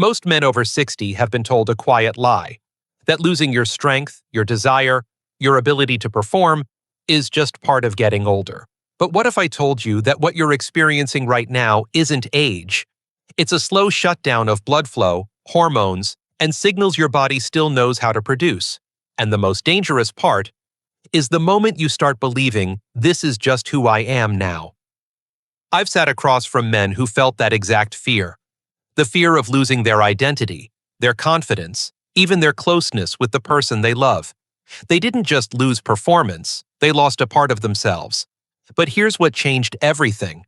Most men over 60 have been told a quiet lie, that losing your strength, your desire, your ability to perform is just part of getting older. But what if I told you that what you're experiencing right now isn't age? It's a slow shutdown of blood flow, hormones, and signals your body still knows how to produce. And the most dangerous part is the moment you start believing this is just who I am now. I've sat across from men who felt that exact fear. The fear of losing their identity, their confidence, even their closeness with the person they love. They didn't just lose performance, they lost a part of themselves. But here's what changed everything.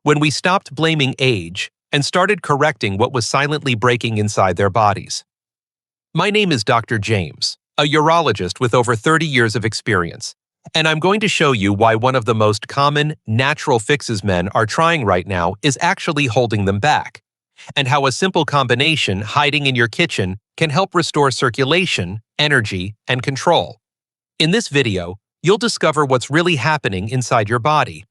When we stopped blaming age and started correcting what was silently breaking inside their bodies. My name is Dr. James, a urologist with over 30 years of experience, and I'm going to show you why one of the most common, natural fixes men are trying right now is actually holding them back, and how a simple combination hiding in your kitchen can help restore circulation, energy, and control. In this video, you'll discover what's really happening inside your body,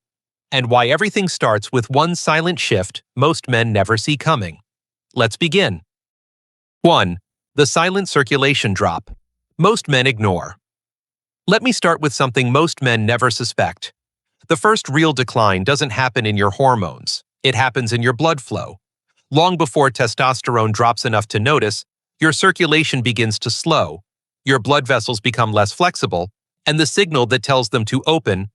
and why everything starts with one silent shift most men never see coming. Let's begin. 1. The silent circulation drop. Most men ignore. Let me start with something most men never suspect. The first real decline doesn't happen in your hormones. It happens in your blood flow. Long before testosterone drops enough to notice, your circulation begins to slow, your blood vessels become less flexible, and the signal that tells them to open,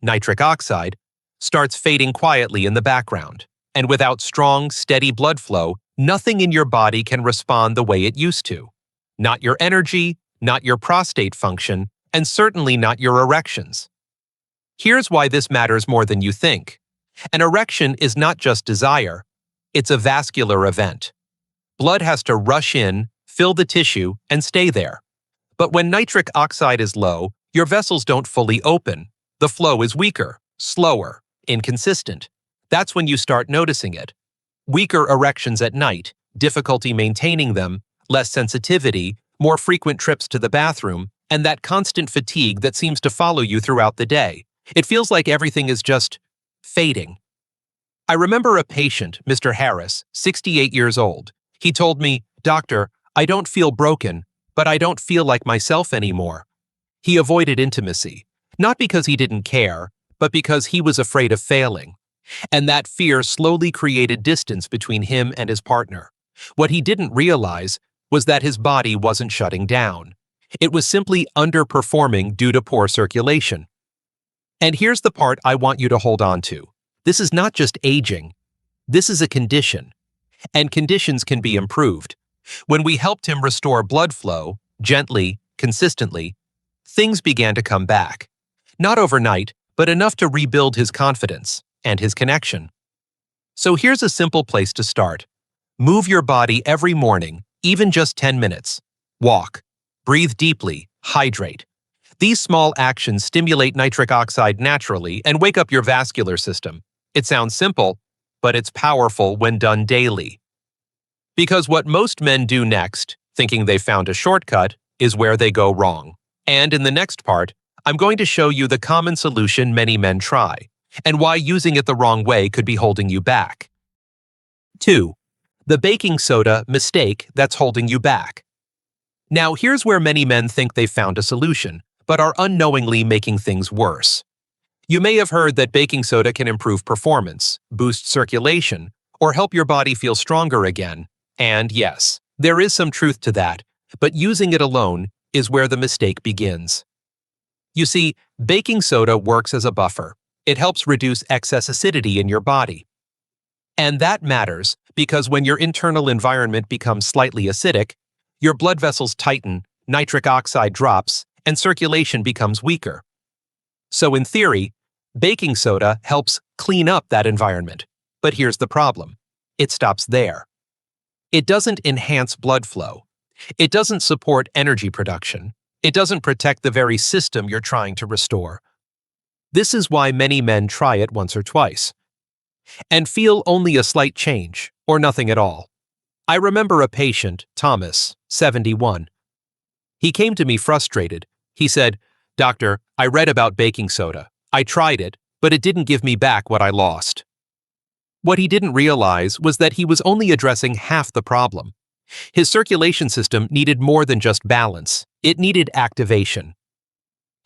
nitric oxide, starts fading quietly in the background. And without strong, steady blood flow, nothing in your body can respond the way it used to. Not your energy, not your prostate function, and certainly not your erections. Here's why this matters more than you think. An erection is not just desire, it's a vascular event. Blood has to rush in, fill the tissue, and stay there. But when nitric oxide is low, your vessels don't fully open. The flow is weaker, slower, inconsistent. That's when you start noticing it. Weaker erections at night, difficulty maintaining them, less sensitivity, more frequent trips to the bathroom, and that constant fatigue that seems to follow you throughout the day. It feels like everything is just fading. I remember a patient, Mr. Harris, 68 years old. He told me, "Doctor, I don't feel broken, but I don't feel like myself anymore." He avoided intimacy, not because he didn't care, but because he was afraid of failing. And that fear slowly created distance between him and his partner. What he didn't realize was that his body wasn't shutting down. It was simply underperforming due to poor circulation. And here's the part I want you to hold on to. This is not just aging. This is a condition. And conditions can be improved. When we helped him restore blood flow, gently, consistently, things began to come back. Not overnight, but enough to rebuild his confidence and his connection. So here's a simple place to start. Move your body every morning, even just 10 minutes. Walk. Breathe deeply. Hydrate. These small actions stimulate nitric oxide naturally and wake up your vascular system. It sounds simple, but it's powerful when done daily. Because what most men do next, thinking they found a shortcut, is where they go wrong. And in the next part, I'm going to show you the common solution many men try, and why using it the wrong way could be holding you back. 2. The baking soda mistake that's holding you back. Now here's where many men think they've found a solution, but are unknowingly making things worse. You may have heard that baking soda can improve performance, boost circulation, or help your body feel stronger again. And yes, there is some truth to that, but using it alone is where the mistake begins. You see, baking soda works as a buffer. It helps reduce excess acidity in your body. And that matters because when your internal environment becomes slightly acidic, your blood vessels tighten, nitric oxide drops, and circulation becomes weaker. So in theory, baking soda helps clean up that environment. But here's the problem. It stops there. It doesn't enhance blood flow. It doesn't support energy production. It doesn't protect the very system you're trying to restore. This is why many men try it once or twice and feel only a slight change or nothing at all. I remember a patient, Thomas, 71. He came to me frustrated. He said, "Doctor, I read about baking soda. I tried it, but it didn't give me back what I lost." What he didn't realize was that he was only addressing half the problem. His circulation system needed more than just balance. It needed activation.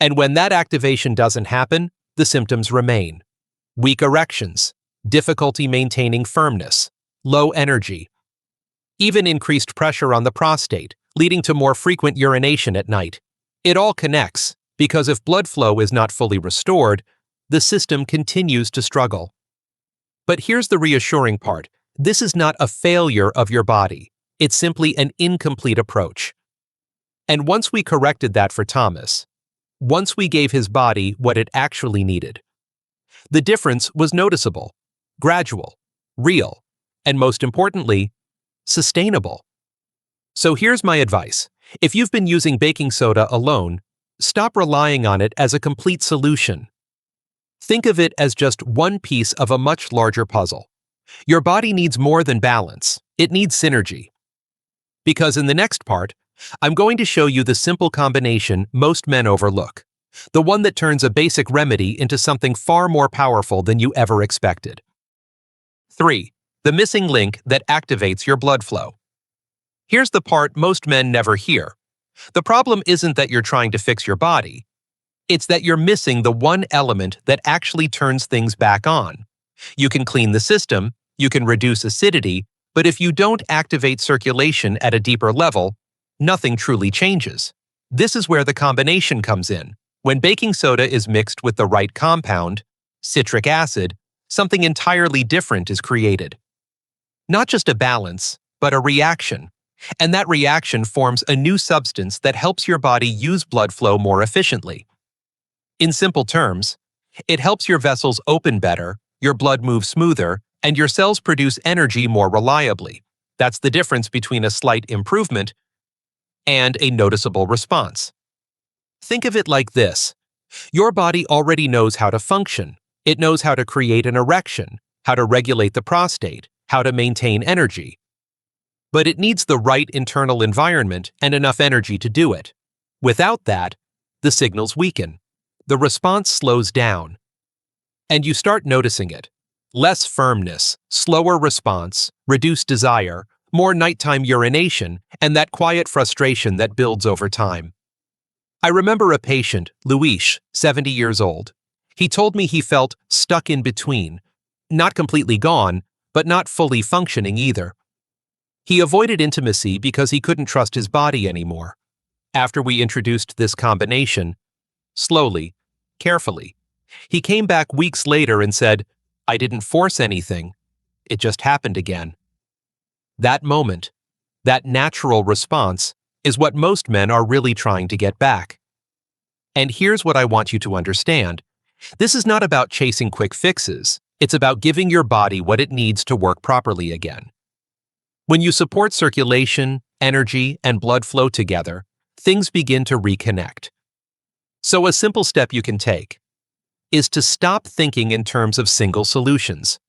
And when that activation doesn't happen, the symptoms remain. Weak erections, difficulty maintaining firmness, low energy, even increased pressure on the prostate, leading to more frequent urination at night. It all connects, because if blood flow is not fully restored, the system continues to struggle. But here's the reassuring part. This is not a failure of your body. It's simply an incomplete approach. And once we corrected that for Thomas, once we gave his body what it actually needed, the difference was noticeable, gradual, real, and most importantly, sustainable. So here's my advice. If you've been using baking soda alone, stop relying on it as a complete solution. Think of it as just one piece of a much larger puzzle. Your body needs more than balance. It needs synergy. Because in the next part, I'm going to show you the simple combination most men overlook, the one that turns a basic remedy into something far more powerful than you ever expected. 3. The missing link that activates your blood flow. Here's the part most men never hear. The problem isn't that you're trying to fix your body. It's that you're missing the one element that actually turns things back on. You can clean the system, you can reduce acidity, but if you don't activate circulation at a deeper level, nothing truly changes. This is where the combination comes in. When baking soda is mixed with the right compound, citric acid, something entirely different is created. Not just a balance, but a reaction. And that reaction forms a new substance that helps your body use blood flow more efficiently. In simple terms, it helps your vessels open better, your blood move smoother, and your cells produce energy more reliably. That's the difference between a slight improvement and a noticeable response. Think of it like this. Your body already knows how to function. It knows how to create an erection, how to regulate the prostate, how to maintain energy. But it needs the right internal environment and enough energy to do it. Without that, the signals weaken. The response slows down. And you start noticing it. Less firmness, slower response, reduced desire, more nighttime urination, and that quiet frustration that builds over time. I remember a patient, Luis, 70 years old. He told me he felt stuck in between, not completely gone, but not fully functioning either. He avoided intimacy because he couldn't trust his body anymore. After we introduced this combination, slowly, carefully, he came back weeks later and said, "I didn't force anything. It just happened again." That moment, that natural response, is what most men are really trying to get back. And here's what I want you to understand. This is not about chasing quick fixes. It's about giving your body what it needs to work properly again. When you support circulation, energy, and blood flow together, things begin to reconnect. So a simple step you can take is to stop thinking in terms of single solutions.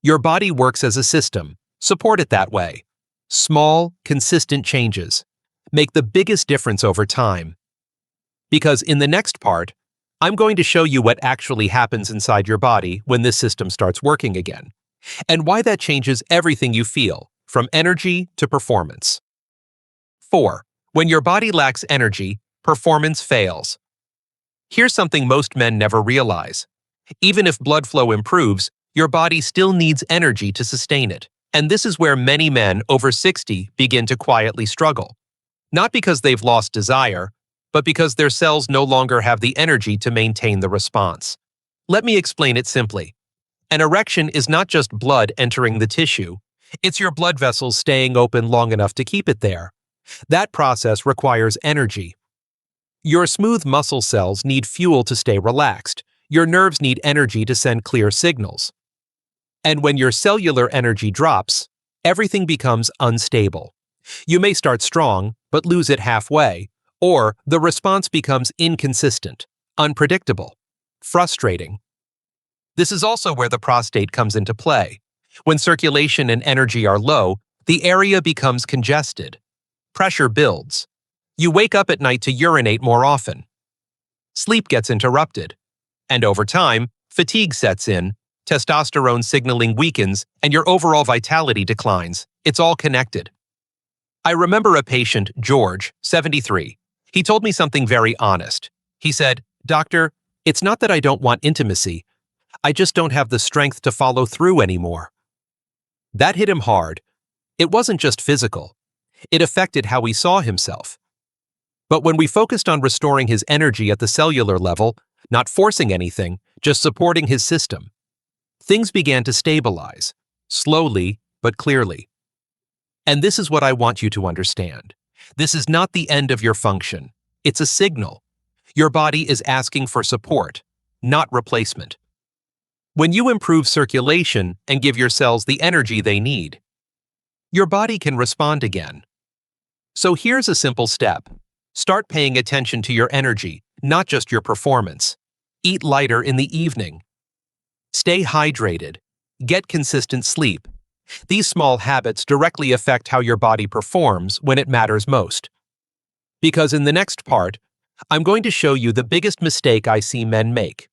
Your body works as a system. Support it that way. Small, consistent changes make the biggest difference over time. Because in the next part, I'm going to show you what actually happens inside your body when this system starts working again, and why that changes everything you feel, from energy to performance. 4. When your body lacks energy, performance fails. Here's something most men never realize. Even if blood flow improves, your body still needs energy to sustain it. And this is where many men over 60 begin to quietly struggle. Not because they've lost desire, but because their cells no longer have the energy to maintain the response. Let me explain it simply. An erection is not just blood entering the tissue. It's your blood vessels staying open long enough to keep it there. That process requires energy. Your smooth muscle cells need fuel to stay relaxed. Your nerves need energy to send clear signals. And when your cellular energy drops, everything becomes unstable. You may start strong, but lose it halfway, or the response becomes inconsistent, unpredictable, frustrating. This is also where the prostate comes into play. When circulation and energy are low, the area becomes congested. Pressure builds. You wake up at night to urinate more often. Sleep gets interrupted. And over time, fatigue sets in, testosterone signaling weakens, and your overall vitality declines. It's all connected. I remember a patient, George, 73. He told me something very honest. He said, "Doctor, it's not that I don't want intimacy. I just don't have the strength to follow through anymore." That hit him hard. It wasn't just physical. It affected how he saw himself. But when we focused on restoring his energy at the cellular level, not forcing anything, just supporting his system, things began to stabilize, slowly but clearly. And this is what I want you to understand. This is not the end of your function. It's a signal. Your body is asking for support, not replacement. When you improve circulation and give your cells the energy they need, your body can respond again. So here's a simple step. Start paying attention to your energy, not just your performance. Eat lighter in the evening. Stay hydrated. Get consistent sleep. These small habits directly affect how your body performs when it matters most. Because in the next part, I'm going to show you the biggest mistake I see men make,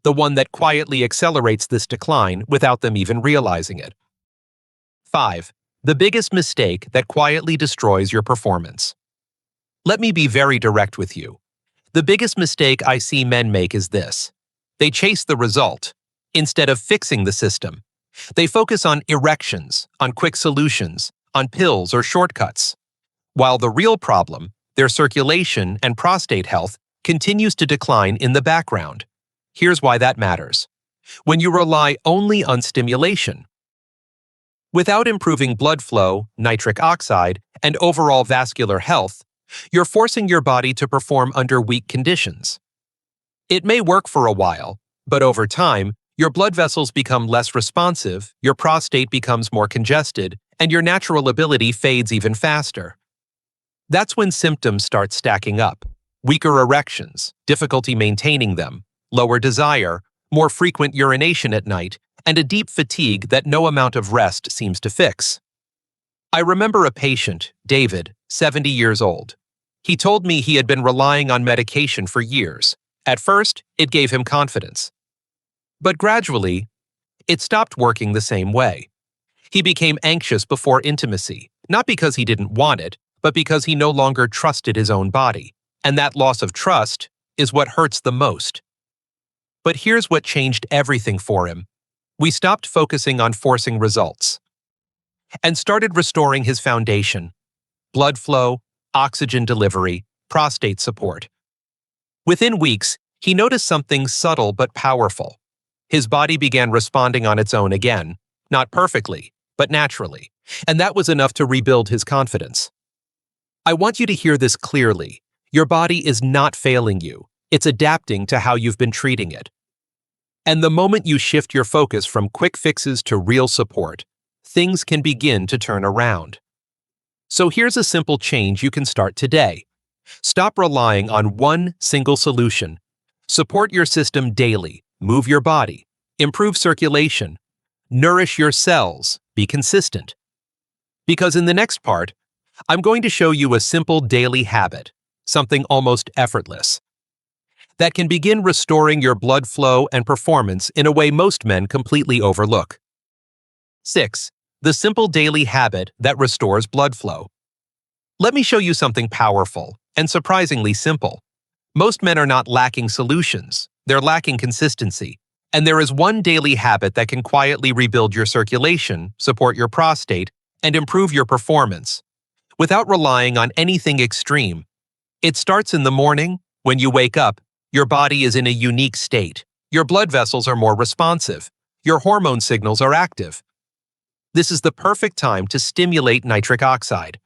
the one that quietly accelerates this decline without them even realizing it. 5. The biggest mistake that quietly destroys your performance. Let me be very direct with you. The biggest mistake I see men make is this. They chase the result instead of fixing the system. They focus on erections, on quick solutions, on pills or shortcuts, while the real problem, their circulation and prostate health, continues to decline in the background. Here's why that matters. When you rely only on stimulation, without improving blood flow, nitric oxide, and overall vascular health, you're forcing your body to perform under weak conditions. It may work for a while, but over time, your blood vessels become less responsive, your prostate becomes more congested, and your natural ability fades even faster. That's when symptoms start stacking up. Weaker erections, difficulty maintaining them, lower desire, more frequent urination at night, and a deep fatigue that no amount of rest seems to fix. I remember a patient, David, 70 years old. He told me he had been relying on medication for years. At first, it gave him confidence. But gradually, it stopped working the same way. He became anxious before intimacy, not because he didn't want it, but because he no longer trusted his own body. And that loss of trust is what hurts the most. But here's what changed everything for him. We stopped focusing on forcing results and started restoring his foundation: blood flow, oxygen delivery, prostate support. Within weeks, he noticed something subtle but powerful. His body began responding on its own again, not perfectly, but naturally, and that was enough to rebuild his confidence. I want you to hear this clearly. Your body is not failing you. It's adapting to how you've been treating it. And the moment you shift your focus from quick fixes to real support, things can begin to turn around. So here's a simple change you can start today. Stop relying on one single solution. Support your system daily. Move your body. Improve circulation. Nourish your cells. Be consistent. Because in the next part, I'm going to show you a simple daily habit, something almost effortless, that can begin restoring your blood flow and performance in a way most men completely overlook. 6. The simple daily habit that restores blood flow. Let me show you something powerful and surprisingly simple. Most men are not lacking solutions, they're lacking consistency. And there is one daily habit that can quietly rebuild your circulation, support your prostate, and improve your performance, without relying on anything extreme. It starts in the morning. When you wake up, your body is in a unique state. Your blood vessels are more responsive. Your hormone signals are active. This is the perfect time to stimulate nitric oxide,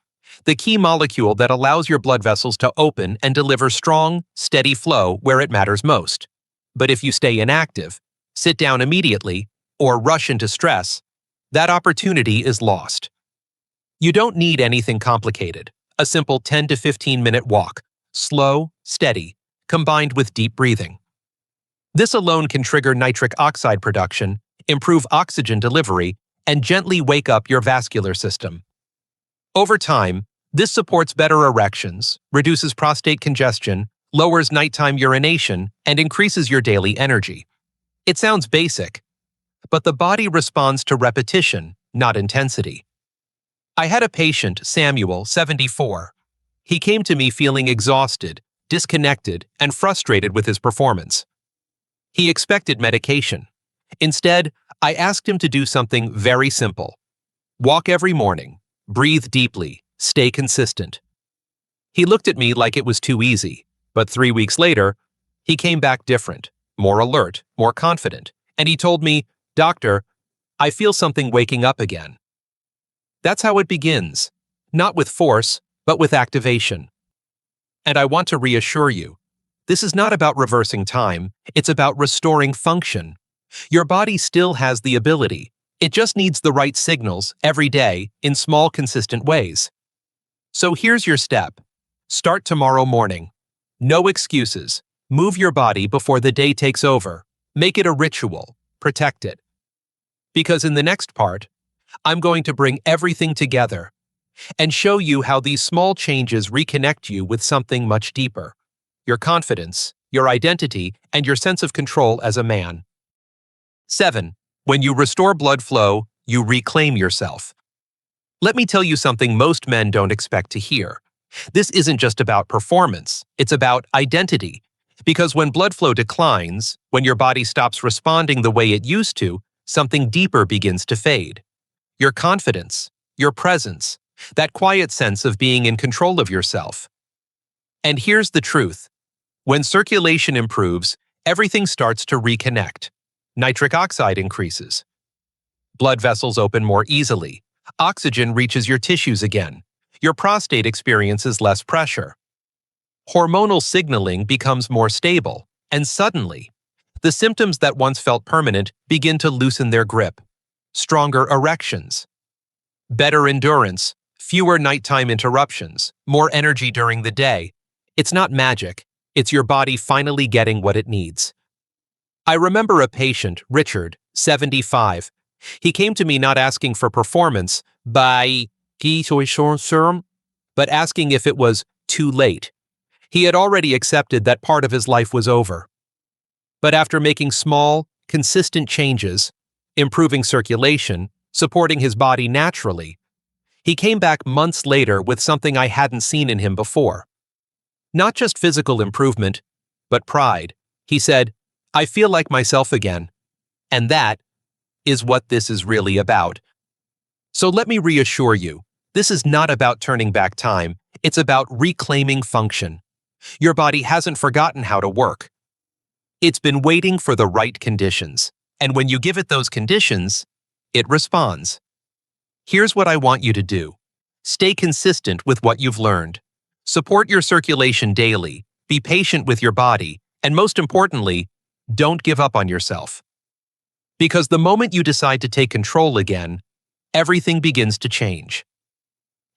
the key molecule that allows your blood vessels to open and deliver strong, steady flow where it matters most. But if you stay inactive, sit down immediately, or rush into stress, that opportunity is lost. You don't need anything complicated. A simple 10 to 15-minute walk, slow, steady, combined with deep breathing. This alone can trigger nitric oxide production, improve oxygen delivery, and gently wake up your vascular system. Over time, this supports better erections, reduces prostate congestion, lowers nighttime urination, and increases your daily energy. It sounds basic, but the body responds to repetition, not intensity. I had a patient, Samuel, 74. He came to me feeling exhausted, disconnected, and frustrated with his performance. He expected medication. Instead, I asked him to do something very simple. Walk every morning, breathe deeply, stay consistent. He looked at me like it was too easy, but 3 weeks later, he came back different, more alert, more confident, and he told me, "Doctor, I feel something waking up again." That's how it begins, not with force, but with activation. And I want to reassure you, this is not about reversing time, it's about restoring function. Your body still has the ability, it just needs the right signals every day in small, consistent ways. So here's your step. Start tomorrow morning. No excuses. Move your body before the day takes over. Make it a ritual. Protect it. Because in the next part, I'm going to bring everything together and show you how these small changes reconnect you with something much deeper: your confidence, your identity, and your sense of control as a man. 7. When you restore blood flow, you reclaim yourself. Let me tell you something most men don't expect to hear. This isn't just about performance, it's about identity. Because when blood flow declines, when your body stops responding the way it used to, something deeper begins to fade. Your confidence, your presence, that quiet sense of being in control of yourself. And here's the truth. When circulation improves, everything starts to reconnect. Nitric oxide increases. Blood vessels open more easily. Oxygen reaches your tissues again. Your prostate experiences less pressure. Hormonal signaling becomes more stable, and suddenly, the symptoms that once felt permanent begin to loosen their grip. Stronger erections, better endurance, fewer nighttime interruptions, more energy during the day. It's not magic, it's your body finally getting what it needs. I remember a patient, Richard, 75. He came to me not asking for performance but asking if it was too late. He had already accepted that part of his life was over. But after making small, consistent changes, improving circulation, supporting his body naturally, he came back months later with something I hadn't seen in him before. Not just physical improvement, but pride. He said, "I feel like myself again." And that is what this is really about. So let me reassure you, this is not about turning back time, it's about reclaiming function. Your body hasn't forgotten how to work. It's been waiting for the right conditions, and when you give it those conditions, it responds. Here's what I want you to do. Stay consistent with what you've learned. Support your circulation daily, be patient with your body, and most importantly, don't give up on yourself. Because the moment you decide to take control again, everything begins to change.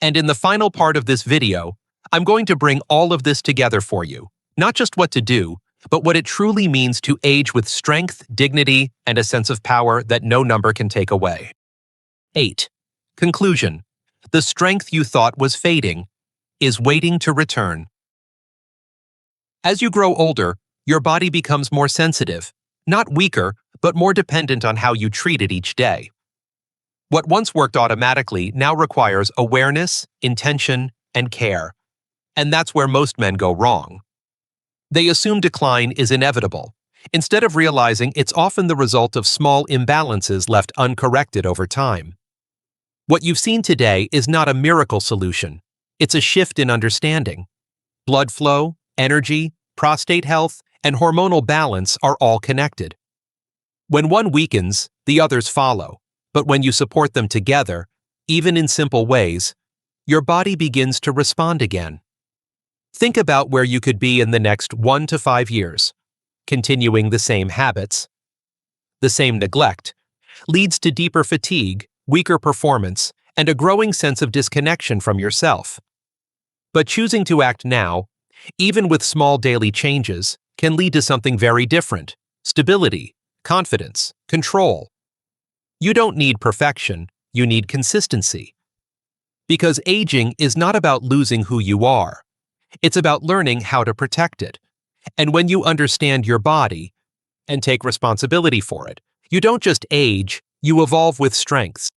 And in the final part of this video, I'm going to bring all of this together for you, not just what to do, but what it truly means to age with strength, dignity, and a sense of power that no number can take away. 8. Conclusion. The strength you thought was fading is waiting to return. As you grow older, your body becomes more sensitive, not weaker, but more dependent on how you treat it each day. What once worked automatically now requires awareness, intention, and care. And that's where most men go wrong. They assume decline is inevitable, instead of realizing it's often the result of small imbalances left uncorrected over time. What you've seen today is not a miracle solution, it's a shift in understanding. Blood flow, energy, prostate health, and hormonal balance are all connected. When one weakens, the others follow, but when you support them together, even in simple ways, your body begins to respond again. Think about where you could be in the next 1 to 5 years. Continuing the same habits, the same neglect, leads to deeper fatigue, weaker performance, and a growing sense of disconnection from yourself. But choosing to act now, even with small daily changes, can lead to something very different: stability, confidence, control. You don't need perfection, you need consistency. Because aging is not about losing who you are. It's about learning how to protect it. And when you understand your body and take responsibility for it, You don't just age, you evolve with strengths.